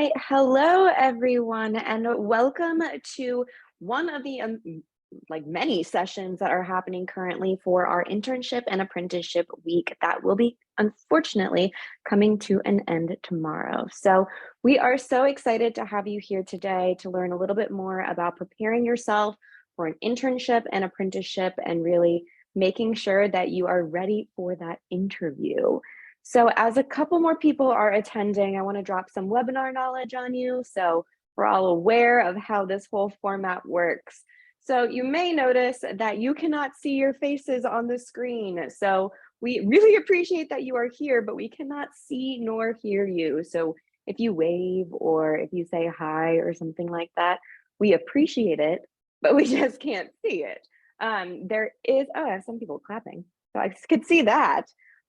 right, hello everyone, and welcome to one of the many sessions that are happening currently for our internship and apprenticeship week that will be unfortunately coming to an end tomorrow. So we are so excited to have you here today to learn a little bit more about preparing yourself for an internship and apprenticeship and really making sure that you are ready for that interview. So as a couple more people are attending, I want to drop some webinar knowledge on you so we're all aware of how this whole format works. So you may notice that you cannot see your faces on the screen. So we really appreciate that you are here, but we cannot see nor hear you. So if you wave or if you say hi or something like that, we appreciate it, but we just can't see it. There is, oh, I have some people clapping, so I could see that.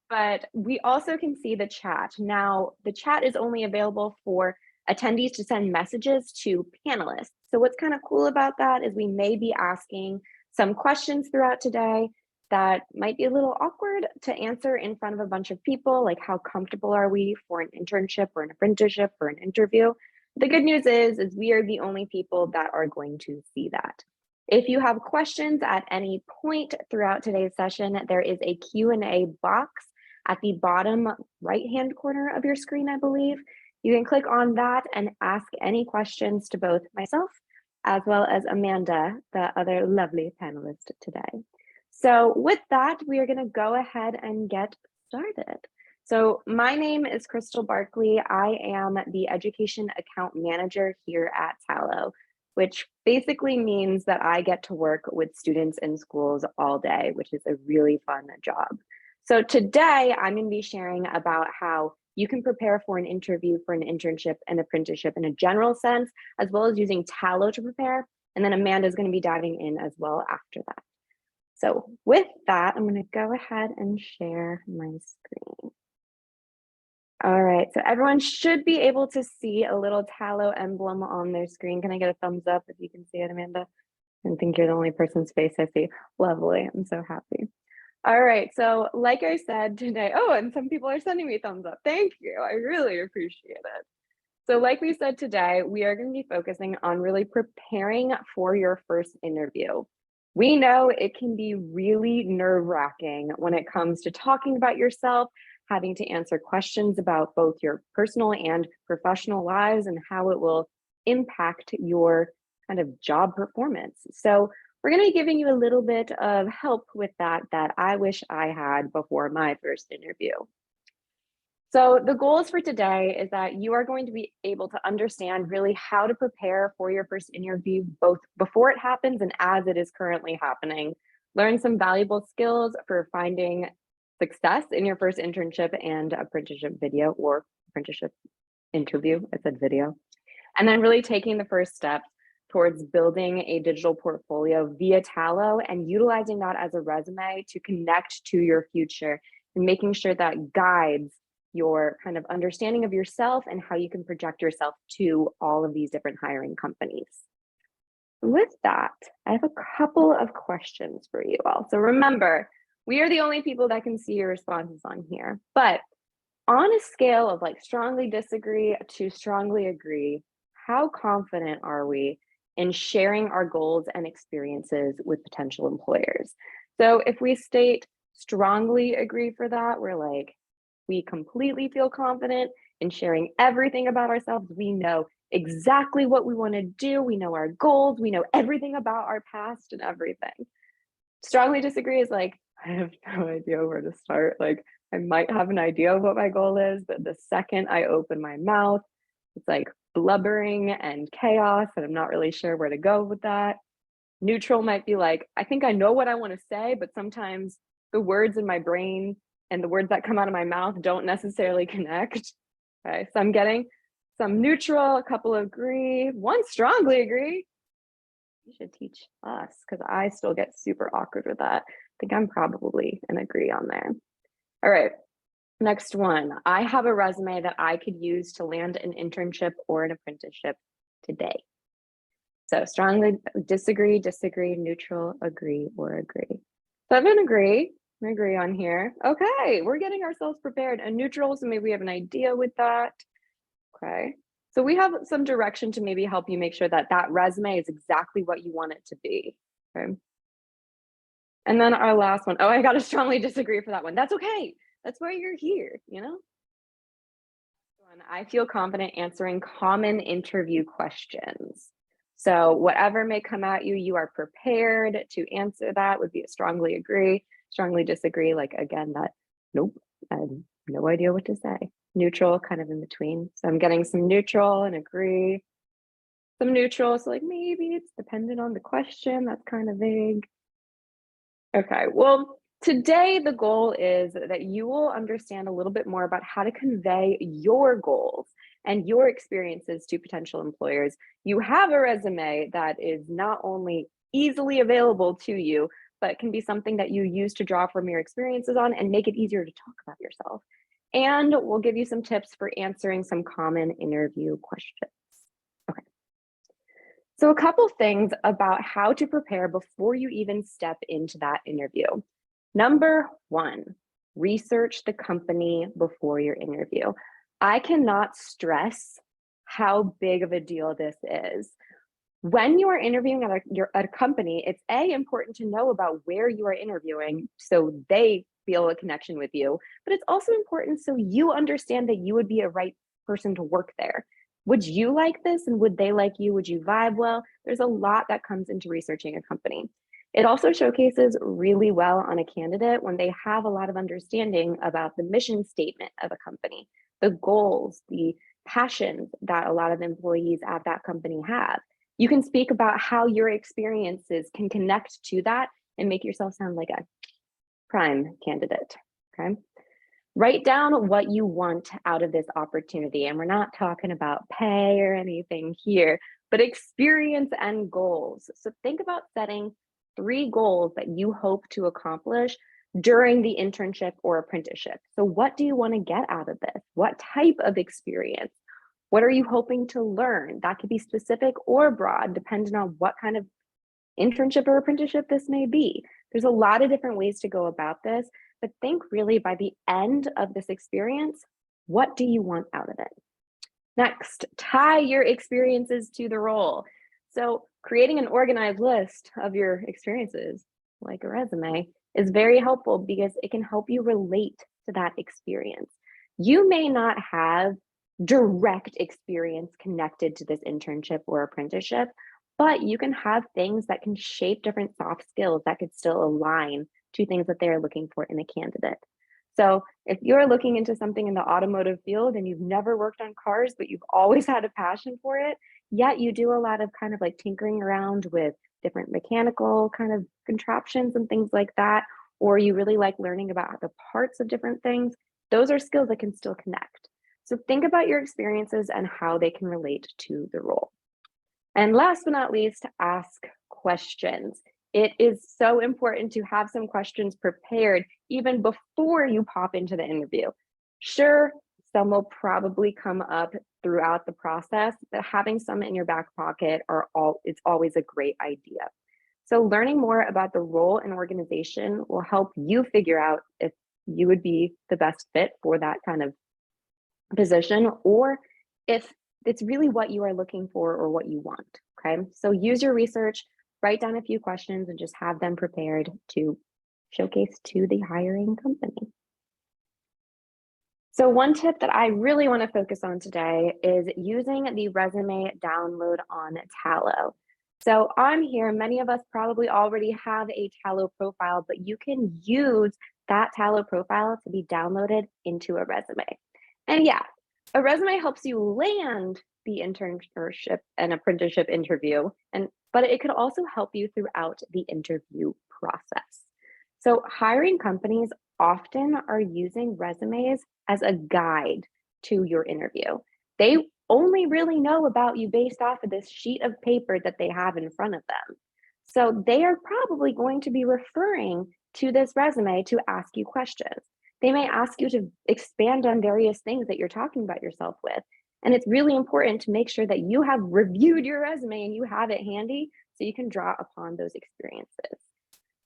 But we also can see the chat. Now, the chat is only available for attendees to send messages to panelists. So what's kind of cool about that is we may be asking some questions throughout today that might be a little awkward to answer in front of a bunch of people, like how comfortable are we for an internship or an apprenticeship or an interview? The good news is we are the only people that are going to see that. If you have questions at any point throughout today's session, there is a Q&A box at the bottom right-hand corner of your screen, I believe. You can click on that and ask any questions to both myself as well as Amanda, the other lovely panelist today. So with that, we are going to go ahead and get started. So my name is Crystal Barkley. I am the Education Account Manager here at Tallo, which basically means that I get to work with students in schools all day, which is a really fun job. So today I'm going to be sharing about how you can prepare for an interview for an internship and apprenticeship in a general sense, as well as using Tallo to prepare. And then Amanda is going to be diving in as well after that. So with that, I'm going to go ahead and share my screen. All right, so everyone should be able to see a little Tallo emblem on their screen. Can I get a thumbs up if you can see it, Amanda? I think you're the only person's face I see. Lovely, I'm so happy. All right, so like I said today, oh, and some people are sending me thumbs up. Thank you, I really appreciate it. So like we said today, we are going to be focusing on really preparing for your first interview. We know it can be really nerve-wracking when it comes to talking about yourself, having to answer questions about both your personal and professional lives and how it will impact your kind of job performance. So we're going to be giving you a little bit of help with that I wish I had before my first interview. So the goals for today is that you are going to be able to understand really how to prepare for your first interview, both before it happens and as it is currently happening. Learn some valuable skills for finding success in your first internship and apprenticeship video or apprenticeship interview, I said video. And then really taking the first steps towards building a digital portfolio via Tallo and utilizing that as a resume to connect to your future and making sure that guides your kind of understanding of yourself and how you can project yourself to all of these different hiring companies. With that, I have a couple of questions for you all. So remember, we are the only people that can see your responses on here, but on a scale of like strongly disagree to strongly agree, how confident are we in sharing our goals and experiences with potential employers? So if we state strongly agree for that, we're like, we completely feel confident in sharing everything about ourselves. We know exactly what we want to do. We know our goals. We know everything about our past and everything. Strongly disagree is like, I have no idea where to start. Like, I might have an idea of what my goal is, but the second I open my mouth, it's like blubbering and chaos, and I'm not really sure where to go with that. Neutral might be like, I think I know what I want to say, but sometimes the words in my brain and the words that come out of my mouth don't necessarily connect. Okay, so I'm getting some neutral, a couple agree, one strongly agree. You should teach us because I still get super awkward with that. I think I'm probably an agree on there. All right, next one. I have a resume that I could use to land an internship or an apprenticeship today. So strongly disagree, disagree, neutral, agree, or agree. 7 agree, I agree on here. Okay, we're getting ourselves prepared. A neutral, so maybe we have an idea with that. Okay, So we have some direction to maybe help you make sure that that resume is exactly what you want it to be. Okay. And then our last one. Oh, I got to strongly disagree for that one. That's okay. That's why you're here, you know? I feel confident answering common interview questions. So whatever may come at you, you are prepared to answer that. Would be a strongly agree, strongly disagree. Like again, that nope, I have no idea what to say. Neutral, kind of in between. So I'm getting some neutral and agree. Some neutral, so like maybe it's dependent on the question. That's kind of vague. Okay, well, today the goal is that you will understand a little bit more about how to convey your goals and your experiences to potential employers. You have a resume that is not only easily available to you, but can be something that you use to draw from your experiences on and make it easier to talk about yourself. And we'll give you some tips for answering some common interview questions. Okay. So, a couple things about how to prepare before you even step into that interview. Number one, research the company before your interview. I cannot stress how big of a deal this is. When you are interviewing at a company, it's important to know about where you are interviewing so they feel a connection with you, but it's also important so you understand that you would be a right person to work there. Would you like this and would they like you? Would you vibe well? There's a lot that comes into researching a company. It also showcases really well on a candidate when they have a lot of understanding about the mission statement of a company, the goals, the passions that a lot of employees at that company have. You can speak about how your experiences can connect to that and make yourself sound like a prime candidate. Okay. Write down what you want out of this opportunity. And we're not talking about pay or anything here, but experience and goals. So think about setting 3 goals that you hope to accomplish during the internship or apprenticeship. So what do you want to get out of this? What type of experience? What are you hoping to learn? That could be specific or broad, depending on what kind of internship or apprenticeship this may be. There's a lot of different ways to go about this, but think really by the end of this experience, what do you want out of it? Next, tie your experiences to the role. So creating an organized list of your experiences, like a resume, is very helpful because it can help you relate to that experience. You may not have direct experience connected to this internship or apprenticeship, but you can have things that can shape different soft skills that could still align to things that they're looking for in a candidate. So if you're looking into something in the automotive field and you've never worked on cars, but you've always had a passion for it, yet you do a lot of kind of like tinkering around with different mechanical kind of contraptions and things like that, or you really like learning about the parts of different things, those are skills that can still connect. So think about your experiences and how they can relate to the role. And last but not least, ask questions. It is so important to have some questions prepared even before you pop into the interview. Sure, some will probably come up throughout the process, but having some in your back pocket it's always a great idea. So learning more about the role and organization will help you figure out if you would be the best fit for that kind of position or if it's really what you are looking for or what you want. Okay. So use your research, write down a few questions, and just have them prepared to showcase to the hiring company. So, one tip that I really want to focus on today is using the resume download on Tallo. So, on here, many of us probably already have a Tallo profile, but you can use that Tallo profile to be downloaded into a resume. And yeah, a resume helps you land the internship and apprenticeship interview, but it could also help you throughout the interview process. So hiring companies often are using resumes as a guide to your interview. They only really know about you based off of this sheet of paper that they have in front of them. So they are probably going to be referring to this resume to ask you questions. They may ask you to expand on various things that you're talking about yourself with. And it's really important to make sure that you have reviewed your resume and you have it handy so you can draw upon those experiences.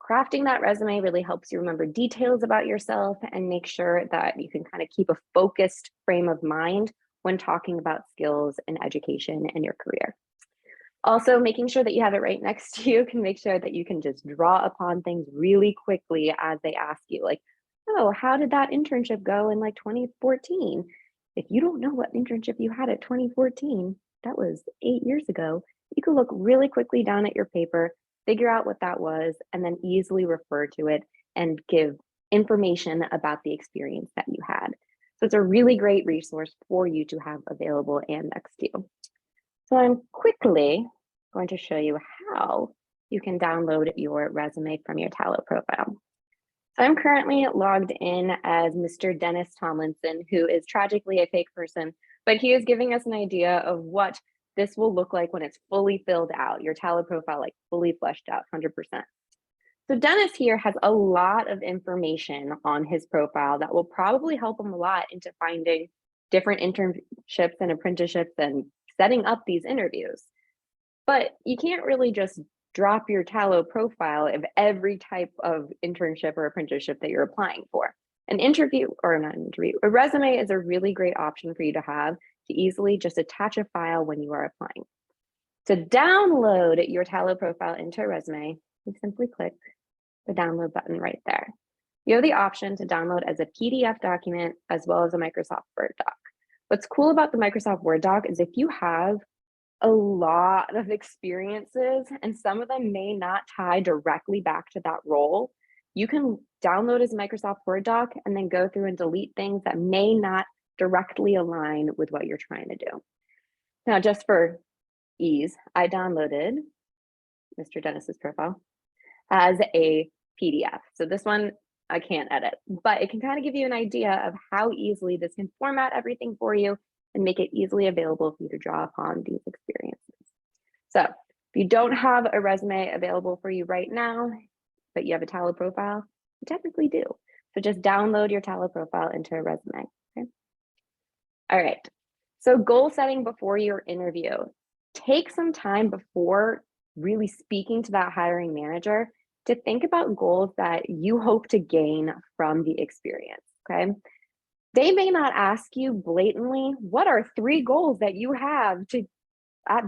Crafting that resume really helps you remember details about yourself and make sure that you can kind of keep a focused frame of mind when talking about skills in education and your career. Also, making sure that you have it right next to you can make sure that you can just draw upon things really quickly as they ask you, like, oh, how did that internship go in like 2014? If you don't know what internship you had at 2014, that was 8 years ago, you can look really quickly down at your paper, figure out what that was, and then easily refer to it and give information about the experience that you had. So it's a really great resource for you to have available and next to you. So I'm quickly going to show you how you can download your resume from your Tallo profile. So I'm currently logged in as Mr. Dennis Tomlinson, who is tragically a fake person, but he is giving us an idea of what this will look like when it's fully filled out, your Tallo profile, like fully fleshed out, 100%. So Dennis here has a lot of information on his profile that will probably help him a lot into finding different internships and apprenticeships and setting up these interviews. But you can't really just drop your Tallo profile of every type of internship or apprenticeship that you're applying for. A resume is a really great option for you to have to easily just attach a file when you are applying. To download your Tallo profile into a resume, you simply click the download button right there. You have the option to download as a PDF document as well as a Microsoft Word doc. What's cool about the Microsoft Word doc is if you have a lot of experiences and some of them may not tie directly back to that role, you can download as a Microsoft Word doc and then go through and delete things that may not directly align with what you're trying to do. Now, just for ease, I downloaded Mr. Dennis's profile as a PDF. So this one I can't edit, but it can kind of give you an idea of how easily this can format everything for you and make it easily available for you to draw upon these experiences. So if you don't have a resume available for you right now, but you have a Tallo profile, you technically do. So just download your Tallo profile into a resume. Okay. All right. So goal setting before your interview. Take some time before really speaking to that hiring manager to think about goals that you hope to gain from the experience. Okay. They may not ask you blatantly, what are 3 goals that you have to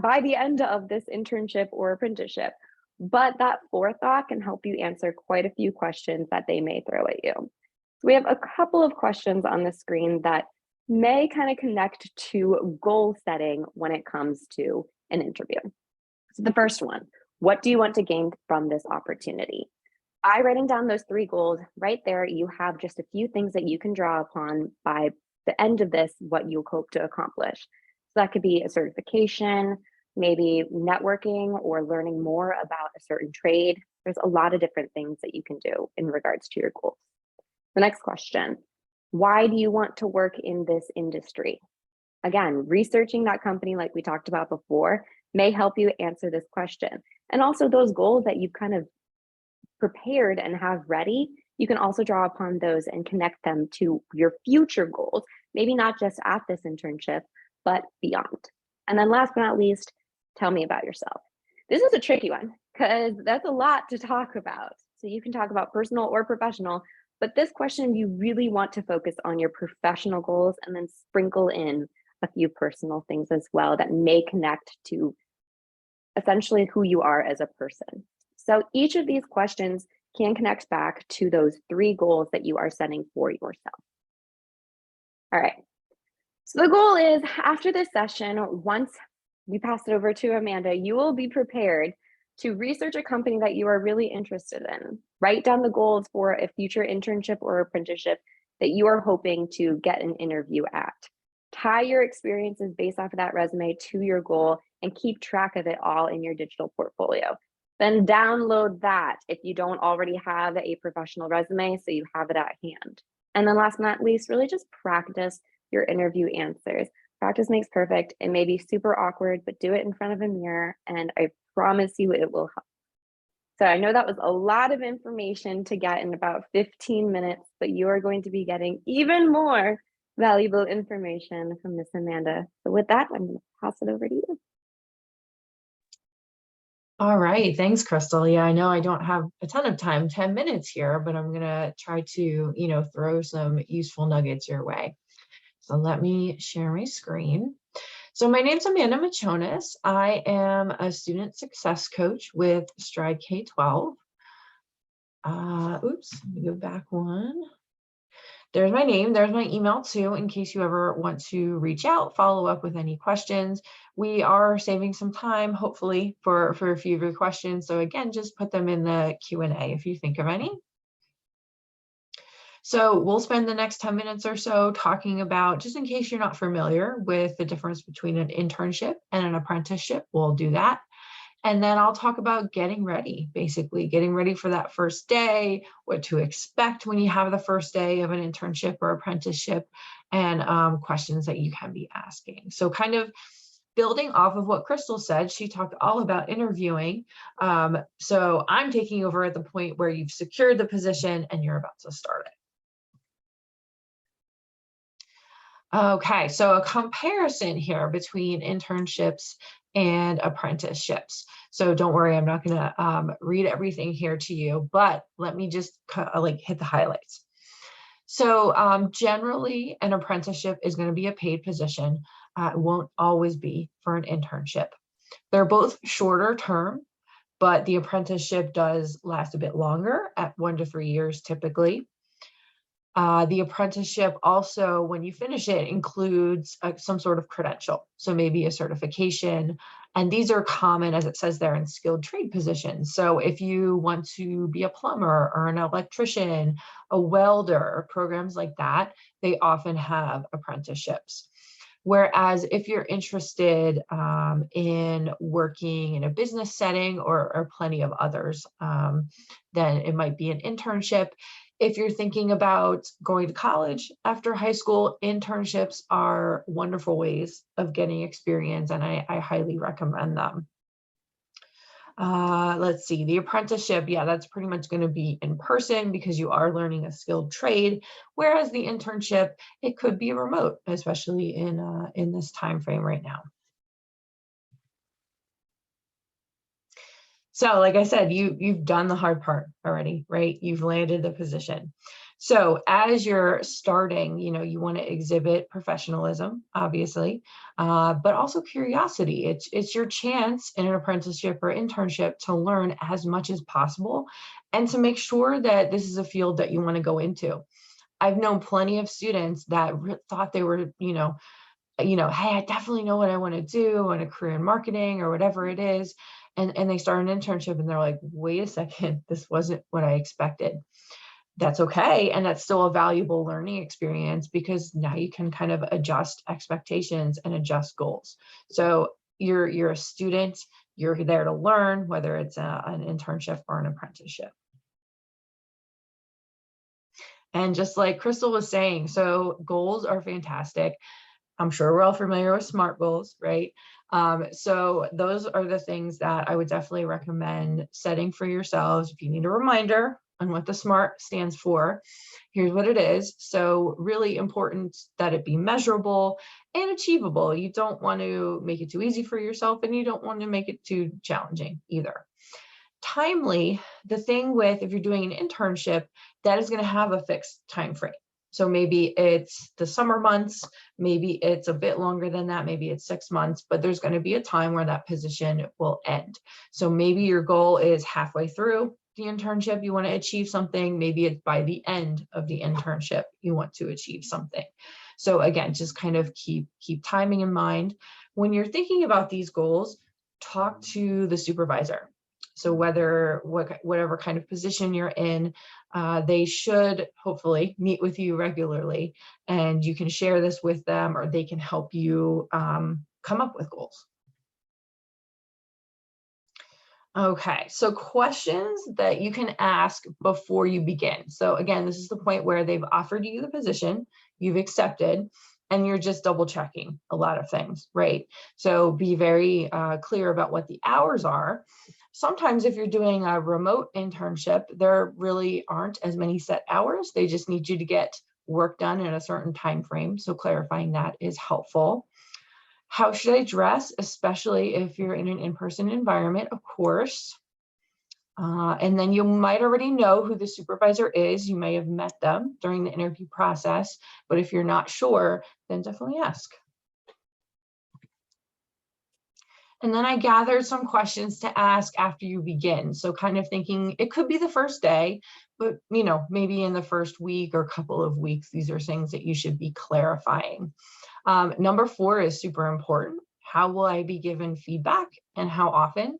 by the end of this internship or apprenticeship? But that forethought can help you answer quite a few questions that they may throw at you. So we have a couple of questions on the screen that may kind of connect to goal setting when it comes to an interview. So the first one, what do you want to gain from this opportunity? By writing down those 3 goals right there, you have just a few things that you can draw upon by the end of this, what you hope to accomplish. So that could be a certification, maybe networking or learning more about a certain trade. There's a lot of different things that you can do in regards to your goals. The next question, why do you want to work in this industry? Again, researching that company like we talked about before may help you answer this question. And also those goals that you've kind of prepared and have ready, you can also draw upon those and connect them to your future goals, maybe not just at this internship, but beyond. And then last but not least, tell me about yourself. This is a tricky one because that's a lot to talk about. So you can talk about personal or professional, but this question, you really want to focus on your professional goals and then sprinkle in a few personal things as well that may connect to essentially who you are as a person. So each of these questions can connect back to those 3 goals that you are setting for yourself. All right. So the goal is after this session, once we pass it over to Amanda, you will be prepared to research a company that you are really interested in. Write down the goals for a future internship or apprenticeship that you are hoping to get an interview at. Tie your experiences based off of that resume to your goal and keep track of it all in your digital portfolio. Then download that if you don't already have a professional resume, so you have it at hand. And then last but not least, really just practice your interview answers. Practice makes perfect. It may be super awkward, but do it in front of a mirror, and I promise you it will help. So I know that was a lot of information to get in about 15 minutes, but you are going to be getting even more valuable information from Miss Amanda. So with that, I'm going to pass it over to you. All right, thanks, Crystal. Yeah, I know I don't have a ton of time, 10 minutes here, but I'm gonna try to, throw some useful nuggets your way. So let me share my screen. So my name's Amanda Machonis. I am a student success coach with Stride K-12. Oops, let me go back one. There's my name, there's my email too, in case you ever want to reach out, follow up with any questions. We are saving some time, hopefully, for a few of your questions. So again, just put them in the Q&A if you think of any. So we'll spend the next 10 minutes or so talking about, just in case you're not familiar with the difference between an internship and an apprenticeship, we'll do that. And then I'll talk about getting ready, basically getting ready for that first day, what to expect when you have the first day of an internship or apprenticeship, and questions that you can be asking. So kind of building off of what Crystal said, she talked all about interviewing. So I'm taking over at the point where you've secured the position and you're about to start it. Okay, so a comparison here between internships and apprenticeships. So don't worry, I'm not going to read everything here to you, but let me just hit the highlights. So generally, an apprenticeship is going to be a paid position. It won't always be for an internship. They're both shorter term, but the apprenticeship does last a bit longer at 1 to 3 years typically. The apprenticeship also, when you finish it, includes some sort of credential. So maybe a certification. And these are common, as it says there, in skilled trade positions. So if you want to be a plumber or an electrician, a welder, programs like that, they often have apprenticeships. Whereas if you're interested in working in a business setting or plenty of others, then it might be an internship. If you're thinking about going to college after high school, internships are wonderful ways of getting experience, and I highly recommend them. Let's see, the apprenticeship, yeah, that's pretty much going to be in person because you are learning a skilled trade, whereas the internship, it could be remote, especially in this time frame right now. So like I said, you've done the hard part already, right? You've landed the position. So as you're starting, you want to exhibit professionalism, obviously, but also curiosity. It's your chance in an apprenticeship or internship to learn as much as possible and to make sure that this is a field that you want to go into. I've known plenty of students that thought they were, hey, I definitely know what I want to do in a career in marketing or whatever it is. And they start an internship and they're like, wait a second, this wasn't what I expected. That's okay. And that's still a valuable learning experience because now you can kind of adjust expectations and adjust goals. So you're a student, you're there to learn, whether it's an internship or an apprenticeship. And just like Crystal was saying, so goals are fantastic. I'm sure we're all familiar with SMART goals, right? So those are the things that I would definitely recommend setting for yourselves. If you need a reminder on what the SMART stands for, here's what it is. So really important that it be measurable and achievable. You don't want to make it too easy for yourself and you don't want to make it too challenging either. Timely, the thing with, if you're doing an internship, that is going to have a fixed time frame. So maybe it's the summer months, maybe it's a bit longer than that, maybe it's 6 months, but there's going to be a time where that position will end. So maybe your goal is halfway through the internship, you want to achieve something. Maybe it's by the end of the internship, you want to achieve something. So again, just kind of keep timing in mind. When you're thinking about these goals, talk to the supervisor. So whatever kind of position you're in, they should hopefully meet with you regularly, and you can share this with them, or they can help you come up with goals. Okay, so questions that you can ask before you begin. So again, this is the point where they've offered you the position, you've accepted, and you're just double checking a lot of things, right? So be very clear about what the hours are. Sometimes if you're doing a remote internship, there really aren't as many set hours. They just need you to get work done in a certain time frame. So clarifying that is helpful. How should I dress, especially if you're in an in-person environment, of course. And then you might already know who the supervisor is. You may have met them during the interview process, but if you're not sure, then definitely ask. And then I gathered some questions to ask after you begin. So kind of thinking it could be the first day, but maybe in the first week or couple of weeks, these are things that you should be clarifying. Number 4 is super important. How will I be given feedback and how often?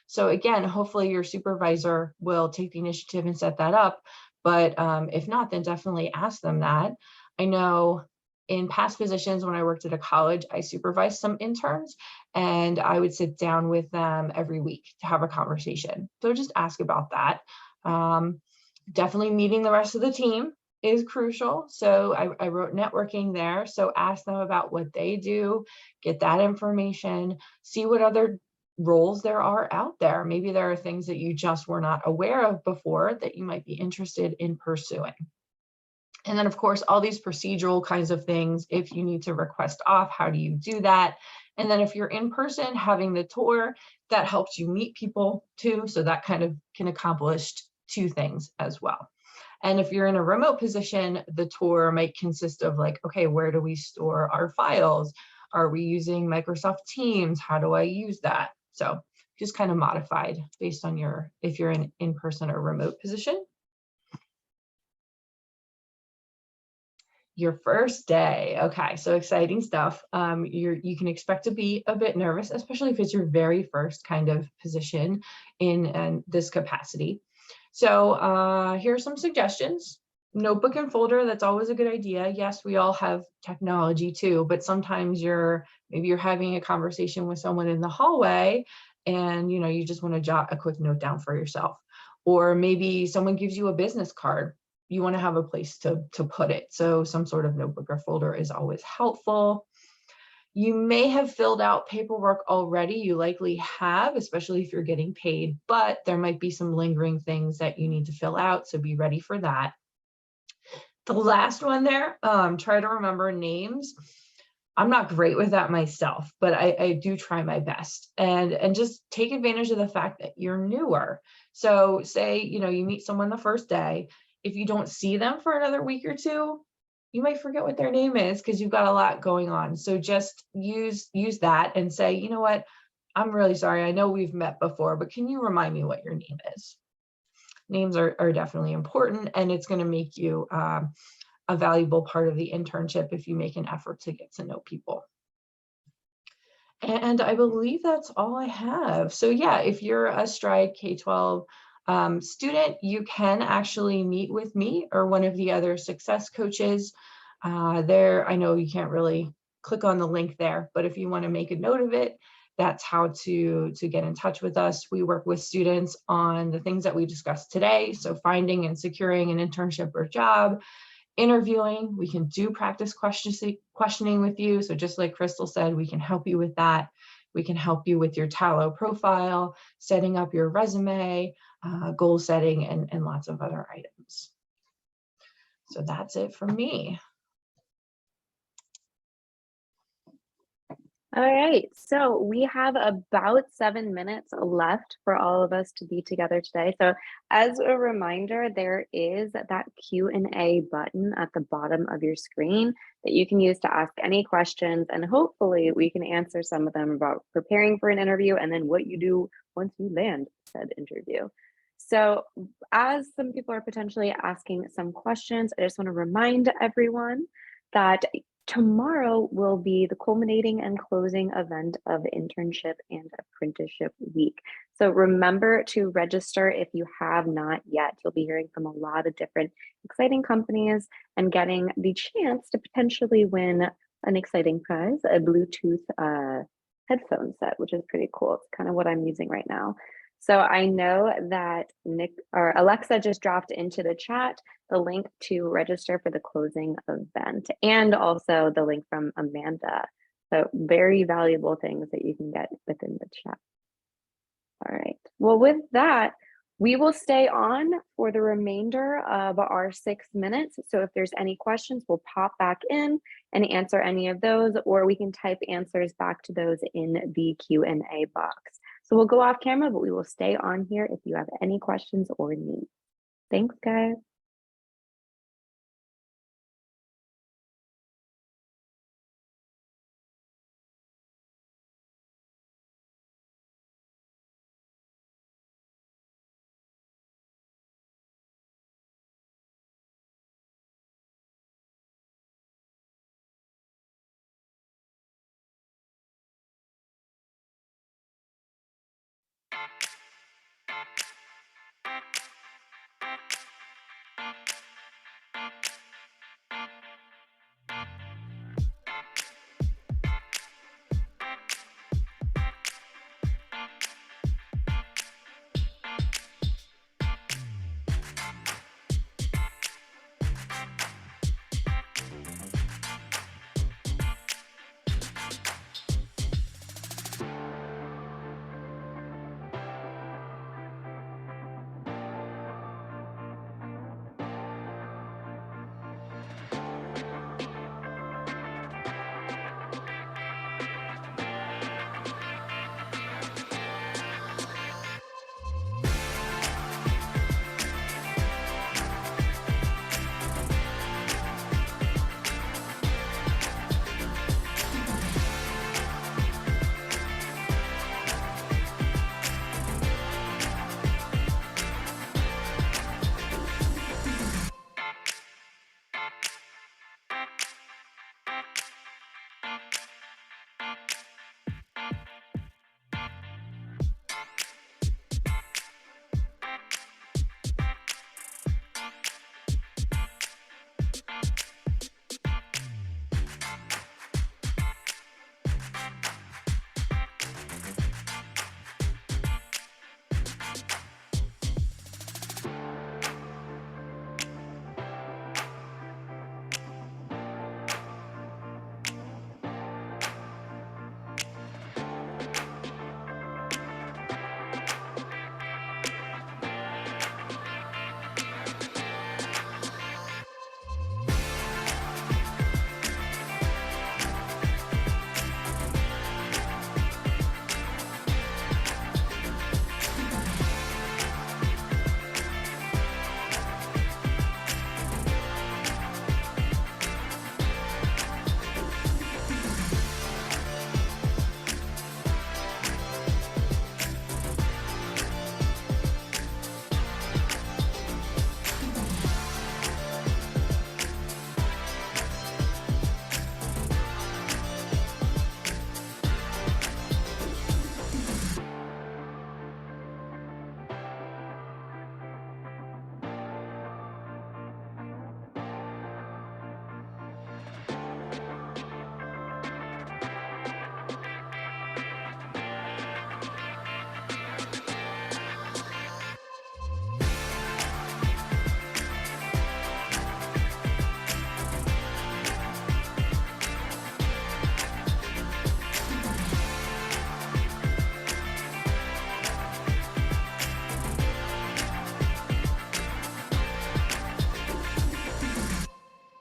So again, hopefully your supervisor will take the initiative and set that up. But if not, then definitely ask them that. I know in past positions when I worked at a college, I supervised some interns and I would sit down with them every week to have a conversation. So just ask about that. Definitely meeting the rest of the team is crucial. So I wrote networking there. So ask them about what they do, get that information, see what other roles there are out there. Maybe there are things that you just were not aware of before that you might be interested in pursuing. And then of course, all these procedural kinds of things, if you need to request off, how do you do that? And then if you're in person, having the tour, that helps you meet people too. So that kind of can accomplish 2 things as well. And if you're in a remote position, the tour might consist of like, okay, where do we store our files? Are we using Microsoft Teams? How do I use that? So just kind of modified based on if you're in person or remote position. Your first day. Okay, so exciting stuff. You can expect to be a bit nervous, especially if it's your very first kind of position in this capacity. So here are some suggestions. Notebook and folder, that's always a good idea. Yes, we all have technology too, but sometimes maybe you're having a conversation with someone in the hallway and you just want to jot a quick note down for yourself. Or maybe someone gives you a business card. You want to have a place to put it. So some sort of notebook or folder is always helpful. You may have filled out paperwork already. You likely have, especially if you're getting paid, but there might be some lingering things that you need to fill out. So be ready for that. The last one there, try to remember names. I'm not great with that myself, but I do try my best and just take advantage of the fact that you're newer. So say, you meet someone the first day. If you don't see them for another week or 2, you might forget what their name is because you've got a lot going on. So just use that and say, you know what, I'm really sorry. I know we've met before, but can you remind me what your name is? Names are definitely important, and it's going to make you a valuable part of the internship if you make an effort to get to know people. And I believe that's all I have. So yeah, if you're a Stride K-12 student, you can actually meet with me or one of the other success coaches. There, I know you can't really click on the link there, but if you want to make a note of it, that's how to get in touch with us. We work with students on the things that we discussed today. So finding and securing an internship or job, interviewing, we can do practice questioning with you. So just like Crystal said, we can help you with that. We can help you with your Tallo profile, setting up your resume, goal setting, and lots of other items. So that's it for me. All right, so we have about 7 minutes left for all of us to be together today. So as a reminder, there is that Q&A button at the bottom of your screen that you can use to ask any questions, and hopefully we can answer some of them about preparing for an interview and then what you do once you land said interview. So as some people are potentially asking some questions, I just want to remind everyone that tomorrow will be the culminating and closing event of Internship and Apprenticeship Week. So remember to register if you have not yet. You'll be hearing from a lot of different exciting companies and getting the chance to potentially win an exciting prize, a Bluetooth headphone set, which is pretty cool. It's kind of what I'm using right now. So I know that Alexa just dropped into the chat the link to register for the closing event and also the link from Amanda. So very valuable things that you can get within the chat. All right. Well, with that, we will stay on for the remainder of our 6 minutes. So if there's any questions, we'll pop back in and answer any of those, or we can type answers back to those in the Q&A box. So we'll go off camera, but we will stay on here if you have any questions or needs. Thanks, guys.